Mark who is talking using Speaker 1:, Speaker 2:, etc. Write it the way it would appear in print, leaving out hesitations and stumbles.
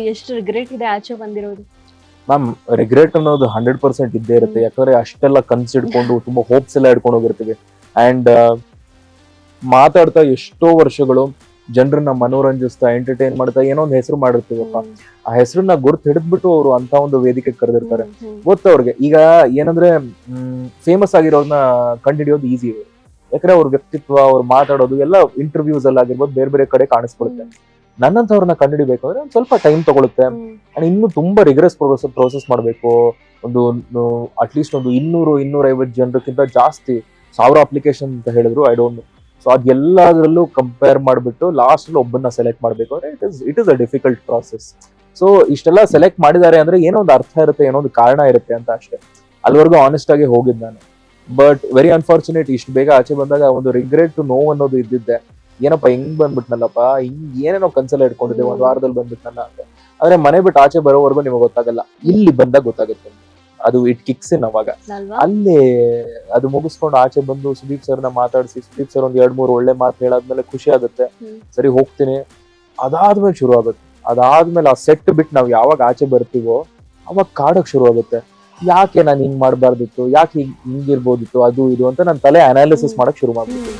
Speaker 1: ಎಷ್ಟು ರಿಗ್ರೆಟ್ ಇದೆ ಆಚೆ ಬಂದಿರೋದು?
Speaker 2: ಮ್ಯಾಮ್ ರಿಗ್ರೆಟ್ ಅನ್ನೋದು 100% ಇದ್ದೇ ಇರುತ್ತೆ. ಯಾಕಂದ್ರೆ ಅಷ್ಟೆಲ್ಲ ಕನ್ಸಿಡ್ಕೊಂಡು ತುಂಬಾ ಹೋಪ್ಸ್ ಎಲ್ಲ ಇಟ್ಕೊಂಡು ಹೋಗಿರ್ತೀವಿ. ಅಂಡ್ ಮಾತಾಡ್ತಾ ಎಷ್ಟೋ ವರ್ಷಗಳು ಜನರನ್ನ ಮನೋರಂಜಿಸ್ತಾ ಎಂಟರ್ಟೈನ್ ಮಾಡ್ತಾ ಏನೋ ಒಂದು ಹೆಸರು ಮಾಡಿರ್ತೀವಪ್ಪ. ಆ ಹೆಸರನ್ನ ಗುರ್ತು ಹಿಡಿದ್ಬಿಟ್ಟು ಅವರು ಅಂತ ಒಂದು ವೇದಿಕೆ ಕರೆದಿರ್ತಾರೆ. ಗೊತ್ತವ್ರಿಗೆ ಈಗ ಏನಂದ್ರೆ ಫೇಮಸ್ ಆಗಿರೋರ್ನ ಕಂಡುಹಿಡಿಯೋದು ಈಸಿ. ಯಾಕಂದ್ರೆ ಅವ್ರ ವ್ಯಕ್ತಿತ್ವ, ಅವ್ರು ಮಾತಾಡೋದು ಎಲ್ಲ ಇಂಟರ್ವ್ಯೂಸ್ ಅಲ್ಲಿ ಆಗಿರ್ಬೋದು ಬೇರೆ ಬೇರೆ ಕಡೆ ಕಾಣಿಸ್ಕೊಳುತ್ತೆ. ನನ್ನಂತವ್ರನ್ನ ಕಂಡುಹಿಡಿಬೇಕು ಅಂದ್ರೆ ಒಂದ್ ಸ್ವಲ್ಪ ಟೈಮ್ ತಗೊಳುತ್ತೆ. ಅಂಡ್ ಇನ್ನು ತುಂಬಾ ರಿಗ್ರೆಸ್ ಪ್ರೋಸೆಸ್ ಮಾಡ್ಬೇಕು. ಒಂದು ಅಟ್ಲೀಸ್ಟ್ ಒಂದು 200-250 ಜನರಕ್ಕಿಂತ ಜಾಸ್ತಿ 1000 ಅಪ್ಲಿಕೇಶನ್ ಅಂತ ಹೇಳಿದ್ರು, ಐ ಡೋಂಟ್ ನೋ. ಸೊ ಅದೆಲ್ಲದರಲ್ಲೂ ಕಂಪೇರ್ ಮಾಡ್ಬಿಟ್ಟು ಲಾಸ್ಟ್ ಅಲ್ಲಿ ಒಬ್ಬನ್ನ ಸೆಲೆಕ್ಟ್ ಮಾಡ್ಬೇಕು ಅಂದ್ರೆ it is a difficult process. So ಇಷ್ಟೆಲ್ಲ ಸೆಲೆಕ್ಟ್ ಮಾಡಿದ್ದಾರೆ ಅಂದ್ರೆ ಏನೋ ಒಂದು ಅರ್ಥ ಇರುತ್ತೆ, ಏನೋ ಒಂದು ಕಾರಣ ಇರುತ್ತೆ ಅಂತ ಅಷ್ಟೇ. ಅಲ್ಲಿವರೆಗೂ ಆನೆಸ್ಟ್ ಆಗಿ ಹೋಗಿದ್ ನಾನು. ಬಟ್ ವೆರಿ ಅನ್ಫಾರ್ಚುನೇಟ್, ಇಷ್ಟು ಬೇಗ ಆಚೆ ಬಂದಾಗ ಒಂದು ರಿಗ್ರೆಟ್, ನೋವು ಅನ್ನೋದು ಇದ್ದಿದ್ದೆ. ಏನಪ್ಪ ಹಿಂಗ್ ಬಂದ್ಬಿಟ್ನಲ್ಲಪ್ಪ, ಹಿಂಗ್ ಏನೇನೋ ಕನ್ಸೆಲ್ಲ ಇಟ್ಕೊಂಡಿದ್ದೆ, ಒಂದ್ ವಾರದಲ್ಲಿ ಬಂದ್ಬಿಟ್ನಲ್ಲ ಅಂತ. ಆದ್ರೆ ಮನೆ ಬಿಟ್ಟು ಆಚೆ ಬರೋವರೆಗೂ ನಿಮಗೆ ಗೊತ್ತಾಗಲ್ಲ. ಇಲ್ಲಿ ಬಂದಾಗ ಗೊತ್ತಾಗುತ್ತೆ ಅದು. ಇಟ್ ಕಿಕ್ಸ್ ಇನ್ ಅವಾಗ. ಅಲ್ಲಿ ಅದು ಮುಗಿಸ್ಕೊಂಡು ಆಚೆ ಬಂದು ಸುದೀಪ್ ಸರ್ನ ಮಾತಾಡಿಸಿ, ಸುದೀಪ್ ಸರ್ ಒಂದ್ 2-3 ಒಳ್ಳೆ ಮಾತು ಹೇಳಾದ್ಮೇಲೆ ಖುಷಿ ಆಗುತ್ತೆ. ಸರಿ ಹೋಗ್ತೀನಿ. ಅದಾದ್ಮೇಲೆ ಶುರು ಆಗುತ್ತೆ. ಅದಾದ್ಮೇಲೆ ಆ ಸೆಟ್ ಬಿಟ್ಟು ನಾವ್ ಯಾವಾಗ ಆಚೆ ಬರ್ತೀವೋ ಅವಾಗ ಕಾಡಕ್ ಶುರು ಆಗುತ್ತೆ. ಯಾಕೆ ನಾನು ಹಿಂಗ್ ಮಾಡ್ಬಾರ್ದಿತ್ತು, ಯಾಕೆ ಹಿಂಗಿರ್ಬೋದಿತ್ತು, ಅದು ಇದು ಅಂತ ನನ್ನ ತಲೆ ಅನಾಲಿಸಿಸ್ ಮಾಡಕ್ ಶುರು ಮಾಡ್ಬಿಟ್ಟು